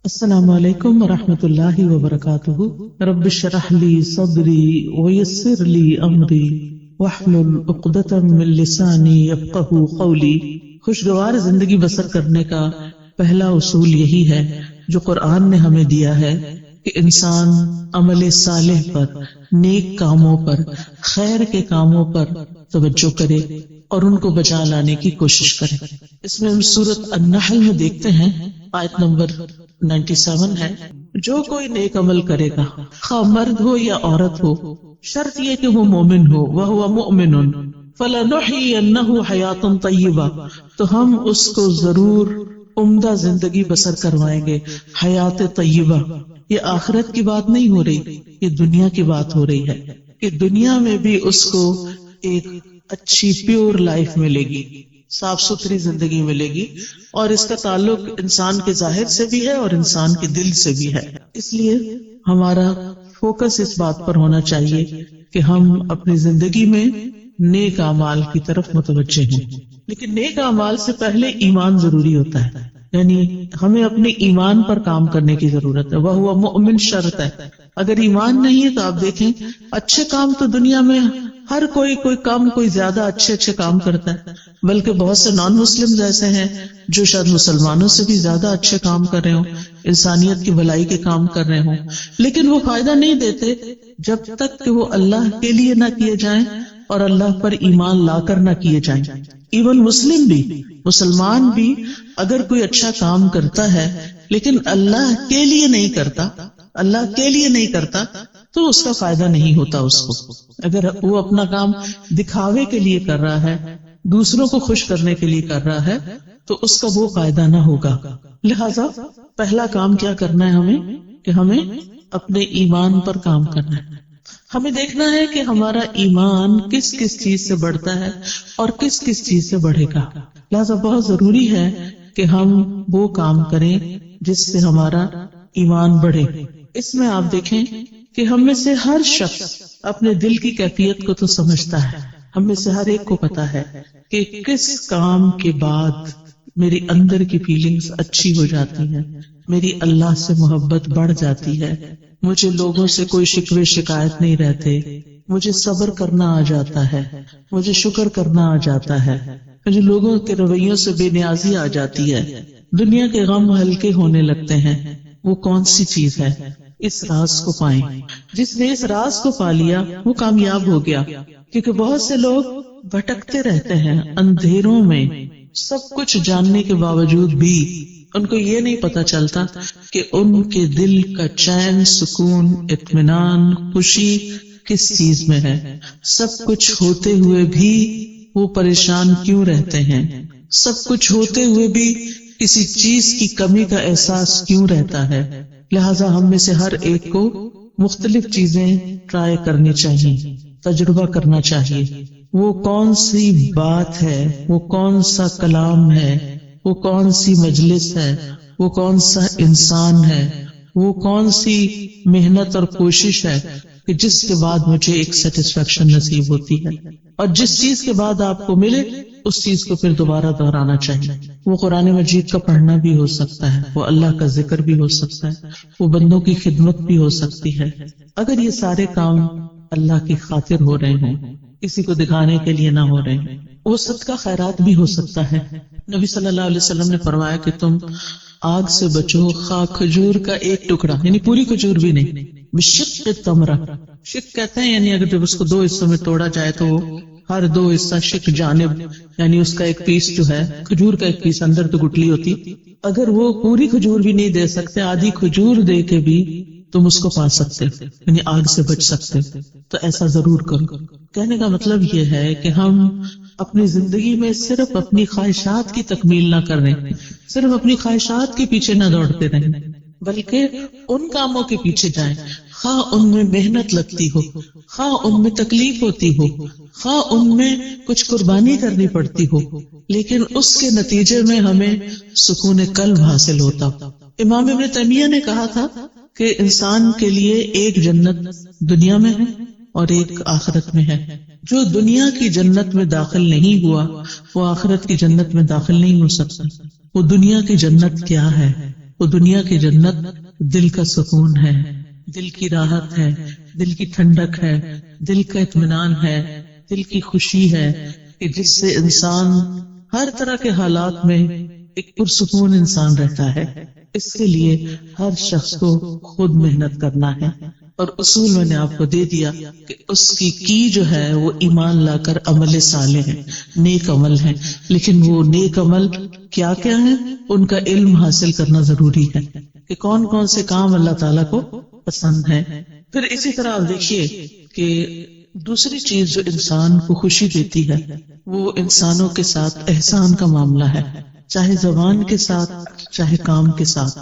السلام علیکم ورحمۃ اللہ وبرکاتہ۔ رب اشرح لی صدری ویسر لی امری واحلل عقدۃ من لسانی یفقہوا قولی۔ خوشگوار زندگی بسر کرنے کا پہلا اصول یہی ہے جو قرآن نے ہمیں دیا ہے کہ انسان عمل صالح پر، نیک کاموں پر، خیر کے کاموں پر توجہ کرے اور ان کو بچا لانے کی کوشش کرے۔ اس میں ہم سورۃ النحل میں دیکھتے ہیں، آیت نمبر 97 ہے، جو کوئی نیک عمل کرے گا، خواہ مرد ہو یا عورت ہو، شرط یہ کہ وہ مومن ہو، وَهُوَ مُؤْمِنٌ فَلَنُحْيِيَنَّهُ حَيَاةً طَيِّبَةً، تو ہم اس کو ضرور عمدہ زندگی بسر کروائیں گے۔ حیات طیبہ، یہ آخرت کی بات نہیں ہو رہی، یہ دنیا کی بات ہو رہی ہے کہ دنیا میں بھی اس کو ایک اچھی پیور لائف ملے گی، صاف ستھری زندگی ملے گی، اور اس کا تعلق انسان کے ظاہر سے بھی ہے اور انسان کے دل سے بھی ہے۔ اس لیے ہمارا فوکس اس بات پر ہونا چاہیے کہ ہم اپنی زندگی میں نیک اعمال کی طرف متوجہ ہوں، لیکن نیک اعمال سے پہلے ایمان ضروری ہوتا ہے، یعنی ہمیں اپنے ایمان پر کام کرنے کی ضرورت ہے۔ وَهُوَ مُؤْمِن شرط ہے، اگر ایمان نہیں ہے تو آپ دیکھیں اچھے کام تو دنیا میں ہر کوئی کم کوئی زیادہ اچھے کام کرتا ہے، بلکہ بہت سے نان مسلم ایسے ہیں جو شاید مسلمانوں سے بھی زیادہ اچھے کام کر رہے ہوں، انسانیت کی بھلائی کے کام کر رہے ہوں، لیکن وہ فائدہ نہیں دیتے جب تک کہ وہ اللہ کے لیے نہ کیے جائیں اور اللہ پر ایمان لا کر نہ کیے جائیں۔ ایون مسلمان بھی اگر کوئی اچھا کام کرتا ہے لیکن اللہ کے لیے نہیں کرتا تو اس کا فائدہ نہیں ہوتا اس کو۔ اگر وہ اپنا کام دکھاوے کے لیے کر رہا ہے، دوسروں کو خوش کرنے کے لیے کر رہا ہے، تو اس کا وہ فائدہ نہ ہوگا۔ لہذا پہلا کام کیا کرنا ہے ہمیں کہ ہمیں اپنے ایمان پر کام کرنا ہے۔ ہمیں دیکھنا ہے کہ ہمارا ایمان کس چیز سے بڑھتا ہے اور کس چیز سے بڑھے گا۔ لہذا بہت ضروری ہے کہ ہم وہ کام کریں جس سے ہمارا ایمان بڑھے۔ اس میں آپ دیکھیں کہ ہم میں سے ہر شخص اپنے دل کی کیفیت کو تو سمجھتا ہے، ہم میں سے ہر ایک کو پتا ہے کہ کس کام کے بعد میری اندر کی فیلنگز اچھی ہو جاتی ہیں، میری اللہ سے محبت بڑھ جاتی ہے، مجھے لوگوں سے کوئی شکوے شکایت نہیں رہتے، مجھے صبر کرنا آ جاتا ہے، مجھے شکر کرنا آ جاتا ہے، مجھے لوگوں کے رویوں سے بے نیازی آ جاتی ہے، دنیا کے غم ہلکے ہونے لگتے ہیں۔ وہ کون سی چیز ہے؟ اس راز کو پائیں۔ جس نے اس راز کو پا لیا وہ کامیاب ہو گیا، کیونکہ بہت سے لوگ بھٹکتے رہتے ہیں اندھیروں میں، سب کچھ جاننے کے باوجود بھی ان کو یہ نہیں پتا چلتا کہ ان کے دل کا چین، سکون، اطمینان، خوشی کس چیز میں ہے۔ سب کچھ ہوتے ہوئے بھی وہ پریشان کیوں رہتے ہیں؟ سب کچھ ہوتے ہوئے بھی کسی چیز کی کمی کا احساس کیوں رہتا ہے؟ لہذا ہم میں سے ہر ایک کو مختلف چیزیں ٹرائی کرنی چاہیے، تجربہ کرنا چاہیے۔ وہ کون سی بات ہے، وہ کون سا کلام ہے، وہ کون سی مجلس ہے، وہ کون سا انسان ہے، وہ کون سی محنت اور کوشش ہے کہ جس کے بعد مجھے ایک سیٹسفیکشن نصیب ہوتی ہے، اور جس چیز کے بعد آپ کو ملے اس چیز کو پھر دوبارہ دہرانا چاہیے۔ وہ قرآن مجید کا پڑھنا بھی ہو سکتا ہے، وہ اللہ کا ذکر بھی ہو سکتا ہے، وہ بندوں کی خدمت بھی ہو سکتی ہے۔ اگر یہ سارے کام اللہ کی خاطر ہو رہے ہوں، کسی کو دکھانے کے لیے نہ ہو رہے ہیں، وہ صدقہ خیرات بھی ہو سکتا ہے۔ نبی صلی اللہ علیہ وسلم نے فرمایا کہ تم آگ سے بچو، خواہ کھجور کا ایک ٹکڑا، یعنی پوری کھجور بھی نہیں، بشق تمرہ، شق کہتے ہیں یعنی اگر جب اس کو دو حصوں میں توڑا جائے تو وہ ہر دو حصہ شق جانب، یعنی اس کا ایک پیس جو ہے کھجور کا ایک پیس، اندر تو گٹلی ہوتی، اگر وہ پوری کھجور بھی نہیں دے سکتے، آدھی کھجور دے کے بھی تم اس کو پا سکتے، یعنی آگ سے بچ سکتے، تو ایسا ضرور کرو۔ کہنے کا مطلب یہ ہے کہ ہم اپنی زندگی میں صرف اپنی خواہشات کی تکمیل نہ کریں، صرف اپنی خواہشات کے پیچھے نہ دوڑتے رہیں، بلکہ ان کاموں کے پیچھے جائیں، خواہ ان میں محنت لگتی ہو، خواہ ان میں تکلیف ہوتی ہو، خواہ ان میں کچھ قربانی کرنی پڑتی ہو، لیکن اس کے نتیجے میں ہمیں سکون قلب حاصل ہوتا ہو۔ امام ابن تیمیہ نے کہا تھا کہ انسان کے لیے ایک جنت دنیا میں ہے اور ایک آخرت میں ہے۔ جو دنیا کی جنت میں داخل نہیں ہوا وہ آخرت کی جنت میں داخل نہیں ہو سکتا۔ وہ دنیا کی جنت کیا ہے؟ وہ دنیا کی جنت دل کا سکون ہے، دل کی راحت ہے، دل کی ٹھنڈک ہے، دل کا اطمینان ہے، دل کی خوشی ہے کہ جس سے انسان ہر طرح کے حالات میں ایک پرسکون انسان رہتا ہے۔ اس کے لیے ہر شخص کو خود محنت کرنا ہے، اور اصول میں نے آپ کو دے دیا کہ اس کی جو ہے وہ ایمان لا کر عمل صالح ہے، نیک عمل ہے، لیکن وہ نیک عمل کیا کیا ہے، ان کا علم حاصل کرنا ضروری ہے کہ کون کون سے کام اللہ تعالیٰ کو پسند ہے۔ پھر اسی طرح آپ دیکھیے کہ دوسری چیز جو انسان کو خوشی دیتی ہے وہ انسانوں کے ساتھ احسان کا معاملہ ہے، چاہے زبان کے ساتھ چاہے کام کے ساتھ۔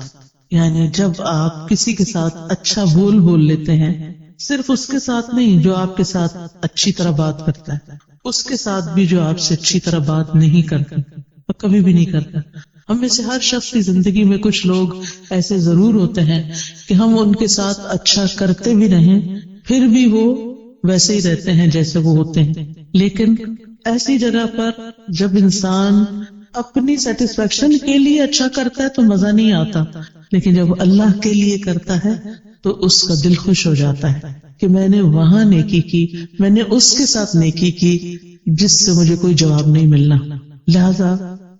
یعنی جب آپ کسی کے ساتھ اچھا بول لیتے ہیں، صرف اس کے ساتھ نہیں جو آپ کے ساتھ اچھی طرح بات کرتا ہے، اس کے ساتھ بھی جو آپ سے اچھی طرح بات نہیں کرتا اور کبھی بھی نہیں کرتا۔ ہم میں سے ہر شخص کی زندگی میں کچھ لوگ ایسے ضرور ہوتے ہیں کہ ہم ان کے ساتھ اچھا کرتے بھی رہیں پھر بھی وہ ویسے ہی رہتے ہیں جیسے وہ ہوتے ہیں۔ لیکن ایسی جگہ پر جب انسان اپنی سیٹسفیکشن کے لیے اچھا کرتا ہے تو مزہ نہیں آتا، لیکن جب اللہ کے لیے کرتا ہے تو اس کا دل خوش ہو جاتا ہے کہ میں نے وہاں نیکی کی، میں نے اس کے ساتھ نیکی کی جس سے مجھے کوئی جواب نہیں ملنا۔ لہذا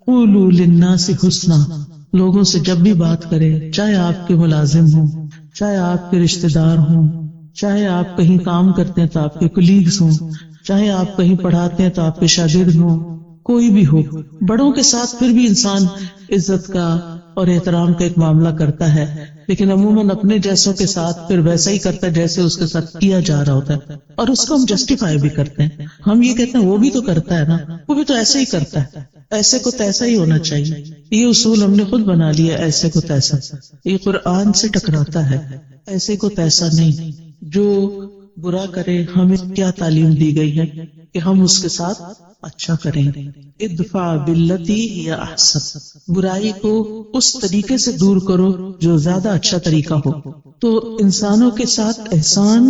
قولوا للناس حسنا، لوگوں سے جب بھی بات کرے، چاہے آپ کے ملازم ہوں، چاہے آپ کے رشتہ دار ہوں، چاہے آپ کہیں کام کرتے ہیں تو آپ کے کولیگز ہوں، چاہے آپ کہیں پڑھاتے ہیں تو آپ کے شاگرد ہوں، کوئی بھی ہو، بڑوں کے ساتھ پھر بھی انسان عزت کا اور احترام کا ایک معاملہ کرتا ہے، لیکن عموماً اپنے جیسوں کے ساتھ پھر ویسا ہی کرتا ہے جیسے اس کے ساتھ کیا جا رہا ہوتا ہے، اور اس کو ہم جسٹیفائی بھی کرتے ہیں۔ ہم یہ کہتے ہیں وہ بھی تو کرتا ہے نا، وہ بھی تو ایسے ہی کرتا ہے، ایسے کو تیسا ہی ہونا چاہیے۔ یہ اصول ہم نے خود بنا لیا، ایسے کو تیسا، یہ قرآن سے ٹکراتا ہے۔ ایسے کو تیسا نہیں، جو برا کرے ہمیں کیا تعلیم دی گئی ہے کہ ہم اس کے ساتھ اچھا کریں۔ ادفع باللتی ہی احسن، برائی کو اس طریقے سے دور کرو جو زیادہ اچھا طریقہ ہو۔ تو انسانوں کے ساتھ احسان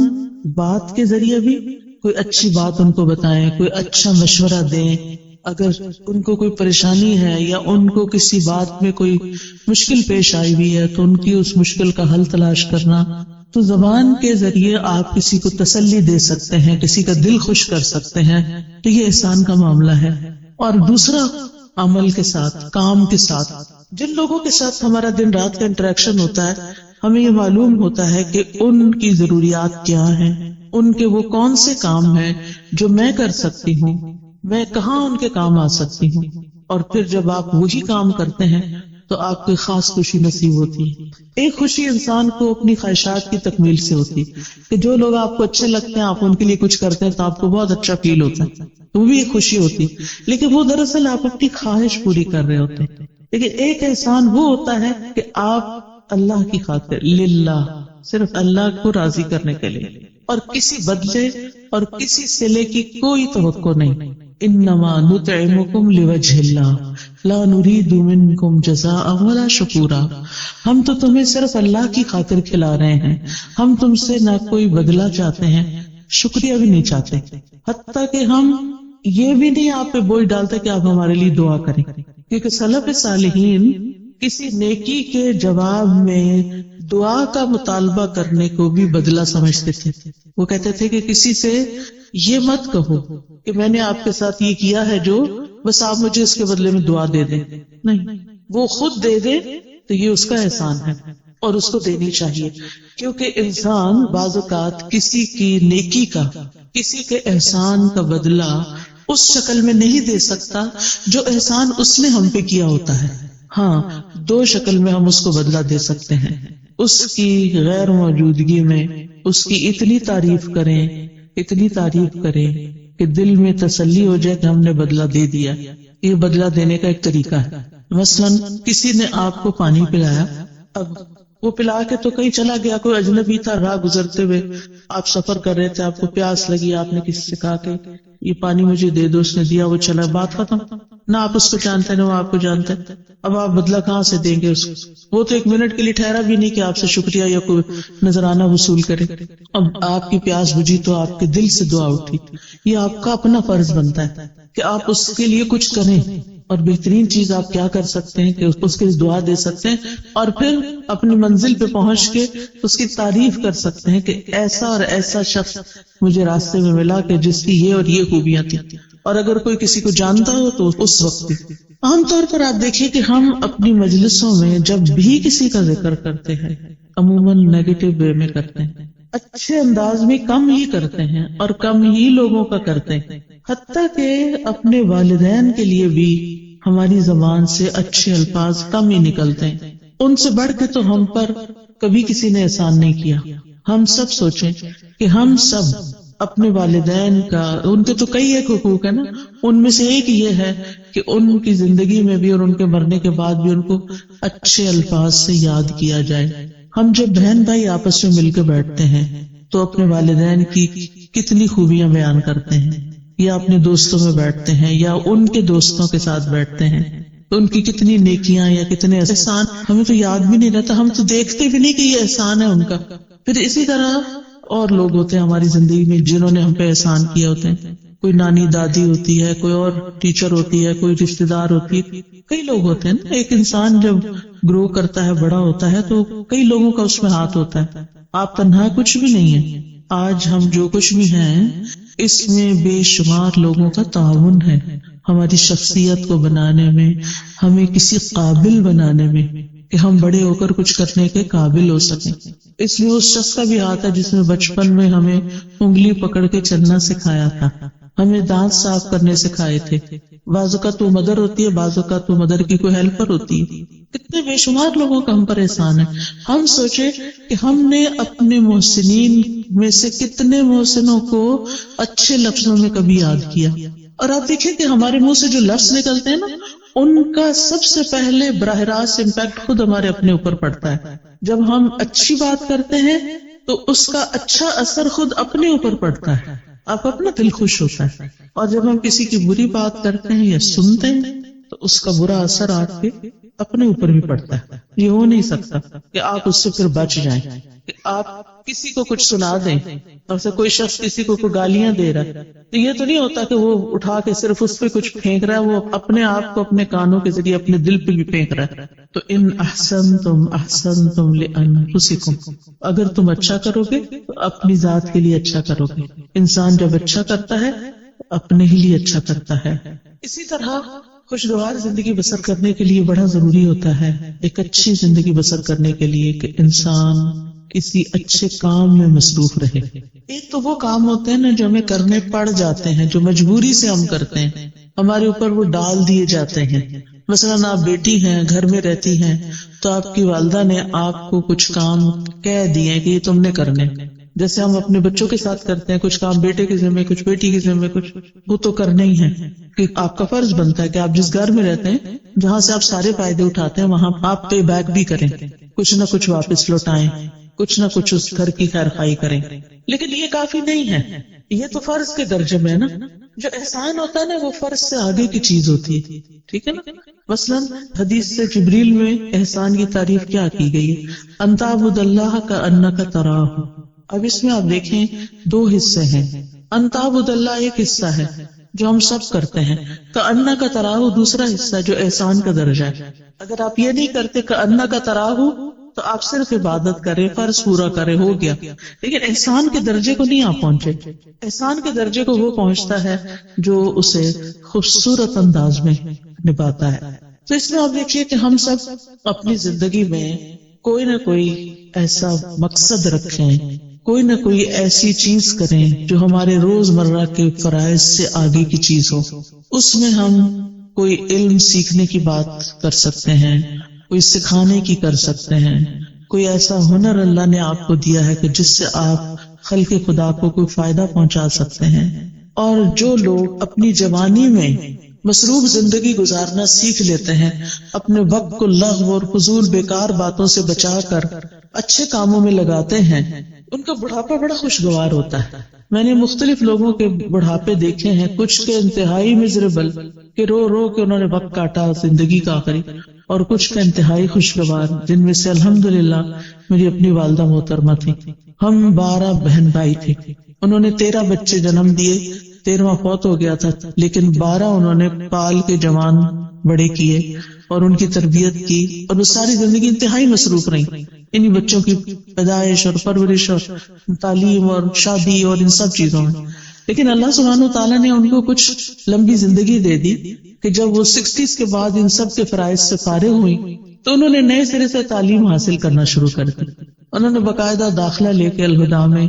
بات کے ذریعے بھی، کوئی اچھی بات ان کو بتائیں، کوئی اچھا مشورہ دیں، اگر ان کو کوئی پریشانی ہے یا ان کو کسی بات میں کوئی مشکل پیش آئی ہوئی ہے تو ان کی اس مشکل کا حل تلاش کرنا، تو زبان کے ذریعے آپ کسی کو تسلی دے سکتے ہیں، کسی کا دل خوش کر سکتے ہیں، تو یہ احسان کا معاملہ ہے۔ اور دوسرا عمل کے ساتھ، کام کے ساتھ، جن لوگوں کے ساتھ ہمارا دن رات کا انٹریکشن ہوتا ہے، ہمیں یہ معلوم ہوتا ہے کہ ان کی ضروریات کیا ہیں، ان کے وہ کون سے کام ہیں جو میں کر سکتی ہوں، میں کہاں ان کے کام آ سکتی ہوں، اور پھر جب آپ وہی کام کرتے ہیں تو آپ کو خاص خوشی نصیب ہوتی ہے۔ ایک خوشی انسان کو اپنی خواہشات کی تکمیل سے ہوتی کہ جو لوگ آپ کو اچھے لگتے ہیں آپ ان کے لیے کچھ کرتے ہیں تو آپ کو بہت اچھا فیل ہوتا ہے، وہ بھی ایک خوشی ہوتی، لیکن وہ دراصل آپ اپنی خواہش پوری کر رہے ہوتے ہیں۔ لیکن ایک احسان وہ ہوتا ہے کہ آپ اللہ کی خاطر، للہ، صرف اللہ کو راضی کرنے کے لیے، اور کسی بدلے اور کسی صلے کی کوئی توقع نہیں۔ انما نطعمکم لوجہ اللہ لا نرید منکم جزاء ولا شکورا، ہم تو تمہیں صرف اللہ کی خاطر کھلا رہے ہیں، ہم تم سے نہ کوئی بدلہ چاہتے ہیں، شکریہ بھی نہیں چاہتے، حتیٰ کہ ہم یہ بھی نہیں آپ پہ بوجھ ڈالتے کہ آپ ہمارے لیے دعا کریں، کیونکہ سلف صالحین کسی نیکی کے جواب میں دعا کا مطالبہ کرنے کو بھی بدلہ سمجھتے تھے۔ وہ کہتے تھے کہ کسی سے یہ مت کہو کہ میں نے آپ کے ساتھ یہ کیا ہے جو بس آپ مجھے اس کے بدلے میں دعا دے دیں، نہیں، وہ خود دے دے تو یہ اس کا احسان ہے اور اس کو دینی چاہیے، کیونکہ انسان بعض اوقات کسی کی نیکی کا، کسی کے احسان کا بدلہ اس شکل میں نہیں دے سکتا جو احسان اس نے ہم پہ کیا ہوتا ہے۔ ہاں، دو شکل میں ہم اس کو بدلہ دے سکتے ہیں، اس کی غیر موجودگی میں اس کی اتنی تعریف کریں، اتنی تعریف کریں کہ دل میں تسلی ہو جائے کہ ہم نے بدلہ دے دیا۔ یہ بدلہ دینے کا ایک طریقہ ہے۔ مثلاً کسی نے آپ کو پانی پلایا، اب وہ پلا کے تو کہیں چلا گیا، کوئی اجنبی تھا، راہ گزرتے ہوئے آپ سفر کر رہے تھے، آپ کو پیاس لگی، آپ نے کسی سے کہا کہ یہ پانی مجھے دے دو، اس نے دیا، وہ چلا، بات ختم۔ نہ آپ اس کو جانتے نہ وہ آپ کو جانتے، اب آپ بدلہ کہاں سے دیں گے اس کو؟ وہ تو ایک منٹ کے لیے ٹھہرا بھی نہیں کہ آپ سے شکریہ یا کوئی نذرانہ وصول کرے۔ اب آپ کی پیاس بجھی تو آپ کے دل سے دعا اٹھی، یہ آپ کا اپنا فرض بنتا ہے کہ آپ اس کے لیے کچھ کریں، اور بہترین چیز آپ کیا کر سکتے ہیں کہ اس کے لیے دعا دے سکتے ہیں، اور پھر اپنی منزل پہ پہنچ کے اس کی تعریف کر سکتے ہیں کہ ایسا اور ایسا شخص مجھے راستے میں ملا کہ جس کی یہ اور یہ خوبیاں تھیں. اور اگر کوئی کسی کو جانتا ہو تو اس وقت بھی. عام طور پر آپ دیکھیے کہ ہم اپنی مجلسوں میں جب بھی کسی کا ذکر کرتے ہیں عموماً نیگیٹو وے میں کرتے ہیں، اچھے انداز میں کم ہی کرتے ہیں اور کم ہی لوگوں کا کرتے ہیں. حتیٰ کہ اپنے والدین کے لیے بھی ہماری زبان سے اچھے الفاظ کم ہی نکلتے ہیں. ان سے بڑھ کے تو ہم پر کبھی کسی نے احسان نہیں کیا. ہم سب سوچیں کہ ہم سب اپنے والدین کا، ان کے تو کئی ایک حقوق ہے نا، ان میں سے ایک یہ ہے کہ ان کی زندگی میں بھی اور ان کے مرنے کے بعد بھی ان کو اچھے الفاظ سے یاد کیا جائے. ہم جب بہن بھائی آپس میں مل کے بیٹھتے ہیں تو اپنے والدین کی کتنی خوبیاں بیان کرتے ہیں، یا اپنے دوستوں میں بیٹھتے ہیں یا ان کے دوستوں کے ساتھ بیٹھتے ہیں تو ان کی کتنی نیکیاں یا کتنے احسان ہمیں تو یاد بھی نہیں رہتا، ہم تو دیکھتے بھی نہیں کہ یہ احسان ہے ان کا. پھر اسی طرح اور لوگ ہوتے ہیں ہماری زندگی میں جنہوں نے ہم پہ احسان کیا ہوتے ہیں. کوئی نانی دادی ہوتی ہے، کوئی اور ٹیچر ہوتی ہے، کوئی رشتے دار ہوتی ہے، کئی لوگ ہوتے ہیں نا. ایک انسان جب گرو کرتا ہے، بڑا ہوتا ہے، تو کئی لوگوں کا اس میں ہاتھ ہوتا ہے. آپ تنہا کچھ بھی نہیں ہے. آج ہم جو کچھ بھی ہیں اس میں بے شمار لوگوں کا تعاون ہے ہماری شخصیت کو بنانے میں، ہمیں کسی قابل بنانے میں کہ ہم بڑے ہو کر کچھ کرنے کے قابل ہو سکیں. اس میں اس شخص کا بھی ہاتھ ہے جس نے بچپن میں ہمیں انگلی پکڑ کے چلنا سکھایا تھا، ہمیں دانت صاف کرنے سکھائے تھے. بعض اوقات تو مدر ہوتی ہے، بعض اوقات تو مدر کی کوئی ہیلپر ہوتی ہے. کتنے بے شمار لوگوں کا ہم پر احسان ہے. ہم سوچے کہ ہم نے اپنے محسنین میں سے کتنے محسنوں کو اچھے لفظوں میں کبھی یاد کیا. اور آپ دیکھیں کہ ہمارے منہ سے جو لفظ نکلتے ہیں نا، ان کا سب سے پہلے براہ راست امپیکٹ خود ہمارے اپنے اوپر پڑتا ہے. جب ہم اچھی بات کرتے ہیں تو اس کا اچھا اثر خود اپنے اوپر پڑتا ہے، آپ اپنا دل خوش ہوتا ہے. اور جب ہم کسی کی بری بات کرتے ہیں یا سنتے ہیں تو اس کا برا اثر آپ کے اپنے اوپر بھی پڑتا ہے. یہ ہو نہیں سکتا کہ آپ اس سے پھر بچ جائیں، کہ آپ کسی کو کچھ سنا دیں. اور سے کوئی شخص کسی کو گالیاں دے رہا ہے تو یہ تو نہیں ہوتا کہ وہ اٹھا کے صرف اس پہ کچھ پھینک رہا ہے، وہ اپنے آپ کو اپنے کانوں کے ذریعے اپنے دل پہ بھی پھینک رہا ہے. تو ان احسنتم احسنتم لانفسکم، اگر تم اچھا کرو گے تو اپنی ذات کے لیے اچھا کرو گے. انسان جب اچھا کرتا ہے تو اپنے ہی لیے اچھا کرتا ہے. اسی طرح خوشگوار زندگی بسر کرنے کے لیے بڑا ضروری ہوتا ہے، ایک اچھی زندگی بسر کرنے کے لیے، کہ انسان کسی اچھے کام میں مصروف رہے. ایک تو وہ کام ہوتے ہیں نا جو ہمیں کرنے پڑ جاتے ہیں، جو مجبوری سے ہم کرتے ہیں، ہمارے اوپر وہ ڈال دیے جاتے ہیں. مثلاً آپ بیٹی ہیں، گھر میں رہتی ہیں، تو آپ کی والدہ نے آپ کو کچھ کام کہہ دیے کہ یہ تم نے کرنے. جیسے ہم اپنے بچوں کے ساتھ کرتے ہیں، کچھ کام بیٹے کے ذمہ، کچھ بیٹی کے ذمہ، کچھ وہ تو کرنے ہی ہیں. کہ آپ کا فرض بنتا ہے کہ آپ جس گھر میں رہتے ہیں، جہاں سے آپ سارے فائدے اٹھاتے ہیں، وہاں آپ پے بیک بھی کریں، کچھ نہ کچھ واپس لوٹائیں، کچھ نہ کچھ اس گھر کی خیر خواہی کریں. لیکن یہ کافی نہیں ہے، یہ تو فرض کے درجے میں ہے نا. جو احسان ہوتا ہے نا وہ فرض سے آگے کی چیز ہوتی ہے. ٹھیک ہے نا. مثلاً حدیث سے جبریل میں احسان کی تعریف کیا کی گئی ہے؟ ان تعبد اللہ کأنک تراہ. اب اس میں آپ دیکھیں دو حصے ہیں. ان تعبد اللہ ایک حصہ ہے جو ہم سب کرتے ہیں، کأنک تراہ دوسرا حصہ جو احسان کا درجہ ہے. اگر آپ یہ نہیں کرتے کأنک تراہ تو آپ صرف عبادت کریں، فرض پورا کریں، ہو گیا. لیکن احسان کے درجے کو نہیں آپ پہنچے. احسان کے درجے کو وہ پہنچتا ہے جو اسے خوبصورت انداز میں نبھاتا ہے. تو اس میں آپ دیکھیے کہ ہم سب اپنی زندگی میں کوئی نہ کوئی ایسا مقصد رکھیں، کوئی نہ کوئی ایسی چیز کریں جو ہمارے روزمرہ کے فرائض سے آگے کی چیز ہو. اس میں ہم کوئی علم سیکھنے کی بات کر سکتے ہیں، کوئی سکھانے کی کر سکتے ہیں، کوئی ایسا ہنر اللہ نے آپ کو دیا ہے کہ جس سے آپ خلق خدا کو کوئی فائدہ پہنچا سکتے ہیں. اور جو لوگ اپنی جوانی میں مصروف زندگی گزارنا سیکھ لیتے ہیں، اپنے وقت کو لغو اور فضول بیکار باتوں سے بچا کر اچھے کاموں میں لگاتے ہیں، ان کا بڑھاپا بڑا خوشگوار ہوتا ہے. میں نے مختلف لوگوں کے بڑھاپے دیکھے ہیں، کچھ کے انتہائی مزریبل کہ رو رو کے انہوں نے وقت کاٹا زندگی کا آخری، اور کچھ کا انتہائی خوشگوار، جن میں سے الحمدللہ میری اپنی والدہ محترمہ تھی. ہم 12 بہن بھائی تھے، انہوں نے 13 بچے جنم دیے، 13واں فوت ہو گیا تھا، لیکن 12 انہوں نے پال کے جوان بڑے کیے اور ان کی تربیت کی، اور وہ ساری زندگی انتہائی مصروف رہی انہی بچوں کی پیدائش اور پرورش اور تعلیم اور شادی اور ان سب چیزوں میں. لیکن اللہ سبحانہ وتعالیٰ نے ان کو کچھ لمبی زندگی دے دی کہ جب وہ 60s کے بعد ان سب کے فرائض سے فارغ ہوئی تو انہوں نے نئے سرے سے تعلیم حاصل کرنا شروع کر دی. انہوں نے باقاعدہ داخلہ لے کے الہدیٰ میں